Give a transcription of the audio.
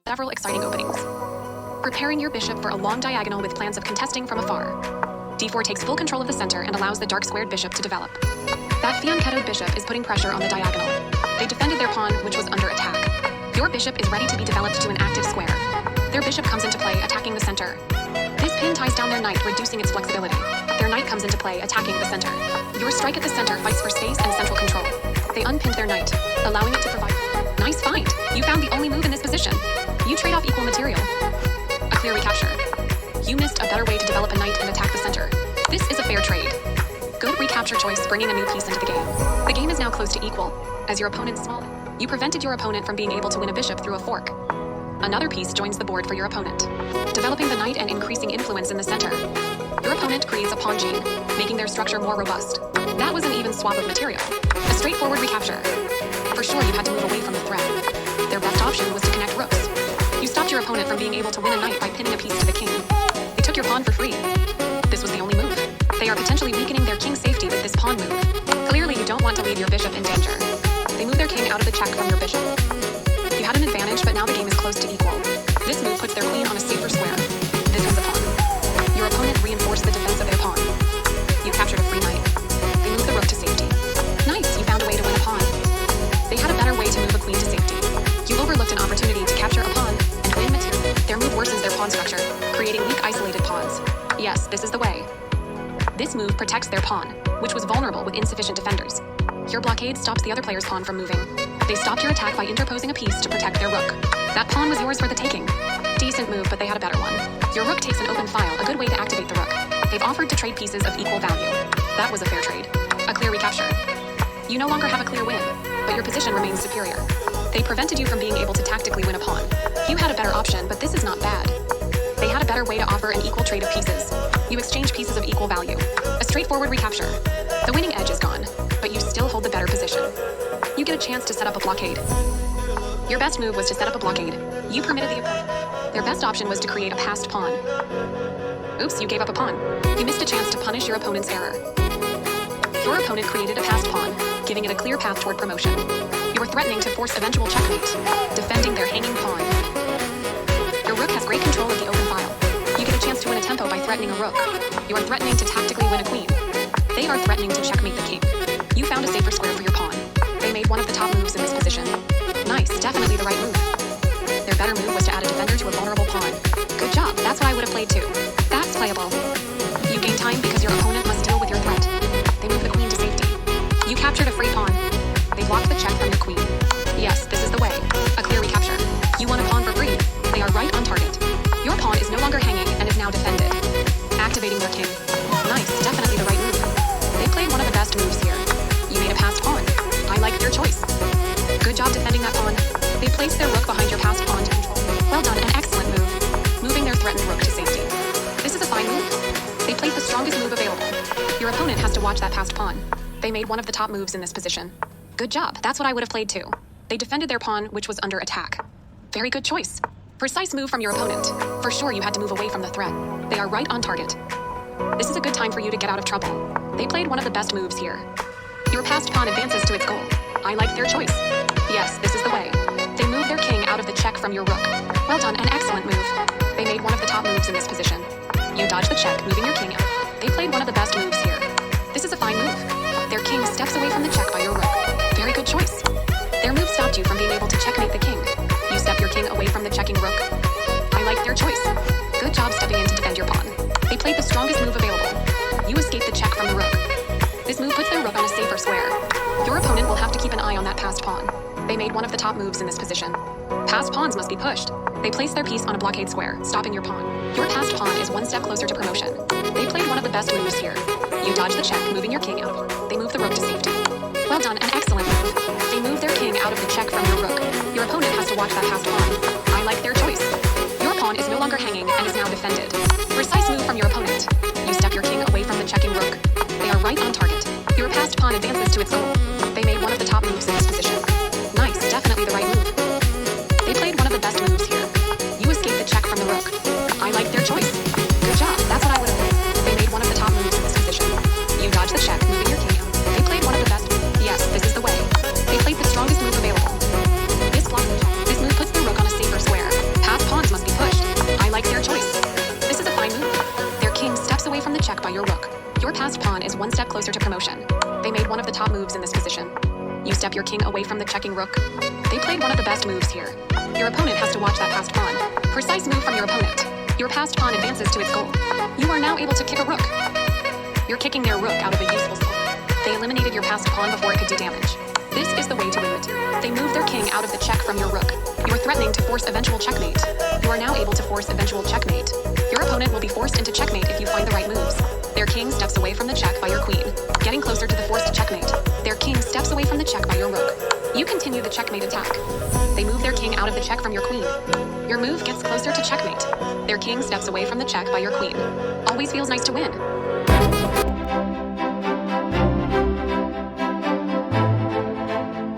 several exciting openings. Preparing your bishop for a long diagonal with plans of contesting from afar. d4 takes full control of the center and allows the dark squared bishop to develop. That fianchettoed bishop is putting pressure on the diagonal. They defended their pawn, which was under attack. Your bishop is ready to be developed to an active square. Their bishop comes into play, attacking the center. This pin ties down their knight, reducing its flexibility. Their knight comes into play, attacking the center. Your strike at the center fights for space and central control. They unpinned their knight, allowing it to provide... Nice find! You found the only move in this position. You trade off equal material. A clear recapture. You missed a better way to develop a knight and attack the center. This is a fair trade. Good recapture choice, bringing a new piece into the game. The game is now close to equal, as your opponent's small. You prevented your opponent from being able to win a bishop through a fork. Another piece joins the board for your opponent, developing the knight and increasing influence in the center. Your opponent creates a pawn chain, making their structure more robust. That was an even swap of material. A straightforward recapture. For sure, you had to move away from the threat. Their best option was to connect rooks. You stopped your opponent from being able to win a knight by pinning a piece to the king. They took your pawn for free. This was the only move. They are potentially weakening their king's safety with this pawn move. Clearly, you don't want to leave your bishop in danger. They move their king out of the check from your bishop. You had an advantage, but now the game is close to equal. This move puts their queen on a safer square. This was a pawn. Your opponent reinforced the defense of their pawn. You captured a free knight. They moved the rook to safety. Nice, you found a way to win a pawn. They had a better way to move a queen to safety. You overlooked an opportunity to capture a pawn and win material. Their move worsens their pawn structure, creating weak isolated pawns. Yes, this is the way. This move protects their pawn, which was vulnerable with insufficient defenders. Your blockade stops the other player's pawn from moving. They stopped your attack by interposing a piece to protect their rook. That pawn was yours for the taking. Decent move, but they had a better one. Your rook takes an open file, a good way to activate the rook. They've offered to trade pieces of equal value. That was a fair trade. A clear recapture. You no longer have a clear win, but your position remains superior. They prevented you from being able to tactically win a pawn. You had a better option, but this is not bad. They had a better way to offer an equal trade of pieces. You exchange pieces of equal value. A straightforward recapture. The winning edge is gone, but you still hold the better position. You get a chance to set up a blockade. Your best move was to set up a blockade. You permitted the opponent. Their best option was to create a passed pawn. Oops, you gave up a pawn. You missed a chance to punish your opponent's error. Your opponent created a passed pawn, giving it a clear path toward promotion. You were threatening to force eventual checkmate, defending their hanging pawn. Your rook has great control of the open file. You get a chance to win a tempo by threatening a rook. You are threatening to tactically win a queen. They are threatening to checkmate the king. You found a safer square for your pawn. They made one of the top moves in this position. Nice, definitely the right move. Their better move was to add a defender to a vulnerable pawn. Good job, that's what I would have played too. That's playable. You gain time because your opponent must deal with your threat. They move the queen to safety. You captured a free pawn. They blocked the check from your queen. Yes, this is the way. A clear recapture. You won a pawn for free. They are right on target. Your pawn is no longer hanging and is now defended. Activating their king. Nice, definitely the right move. They played one of the best moves here. You made a passed pawn. I like your choice. Good job defending that pawn. They placed their rook behind your passed pawn to control. Well done, an excellent move. Moving their threatened rook to safety. This is a fine move. They played the strongest move available. Your opponent has to watch that passed pawn. They made one of the top moves in this position. Good job, that's what I would have played too. They defended their pawn, which was under attack. Very good choice. Precise move from your opponent. For sure you had to move away from the threat. They are right on target. This is a good time for you to get out of trouble. They played one of the best moves here. Your passed pawn advances to its goal. I like their choice. Yes, this is the way. They moved their king out of the check from your rook. Well done, an excellent move. They made one of the top moves in this position. You dodged the check, moving your king out. They played one of the best moves here. This is a fine move. Their king steps away from the check by your rook. Very good choice. Their move stopped you from being able to checkmate the king. You step your king away from the checking rook. I like their choice. Good job stepping in to defend your pawn. They played the strongest move available. You escaped the check from the rook. This move puts their rook on a safer square. Your opponent will have to keep an eye on that passed pawn. They made one of the top moves in this position. Passed pawns must be pushed. They placed their piece on a blockade square, stopping your pawn. Your passed pawn is one step closer to promotion. They played one of the best moves here. You dodged the check, moving your king out. They moved the rook to safety. Well done, an excellent move. They moved their king out of the check from your rook. Your opponent has to watch that passed pawn. I like their choice. Your pawn is no longer hanging and is now defended. Precise move from your opponent. You step your king away from the checking rook. They are right on target. Your passed pawn advances to its goal. They made one of the top moves in this position. Nice, definitely the right move. They played one of the best moves here. You escaped the check from the rook. I like their choice. Good job, that's what I would have played. They made one of the top moves in this position. You dodged the check, moving your king out. They played one of the best. Yes, this is the way. They played the strongest move available. This block the check. This move puts the rook on a safer square. motion. They made one of the top moves in this position. You step your king away from the checking rook. They played one of the best moves here. Your opponent has to watch that passed pawn. Precise move from your opponent. Your passed pawn advances to its goal. You are now able to kick a rook. You're kicking their rook out of a useful spot. They eliminated your passed pawn before it could do damage. This is the way to win the turn. They move their king out of the check from your rook. You're threatening to force eventual checkmate. You are now able to force eventual checkmate. Your opponent will be forced into checkmate if you find the right moves. Their king steps away from the check by your queen, getting closer to the forced checkmate. Their king steps away from the check by your rook. You continue the checkmate attack. They move their king out of the check from your queen. Your move gets closer to checkmate. Their king steps away from the check by your queen. Always feels nice to win.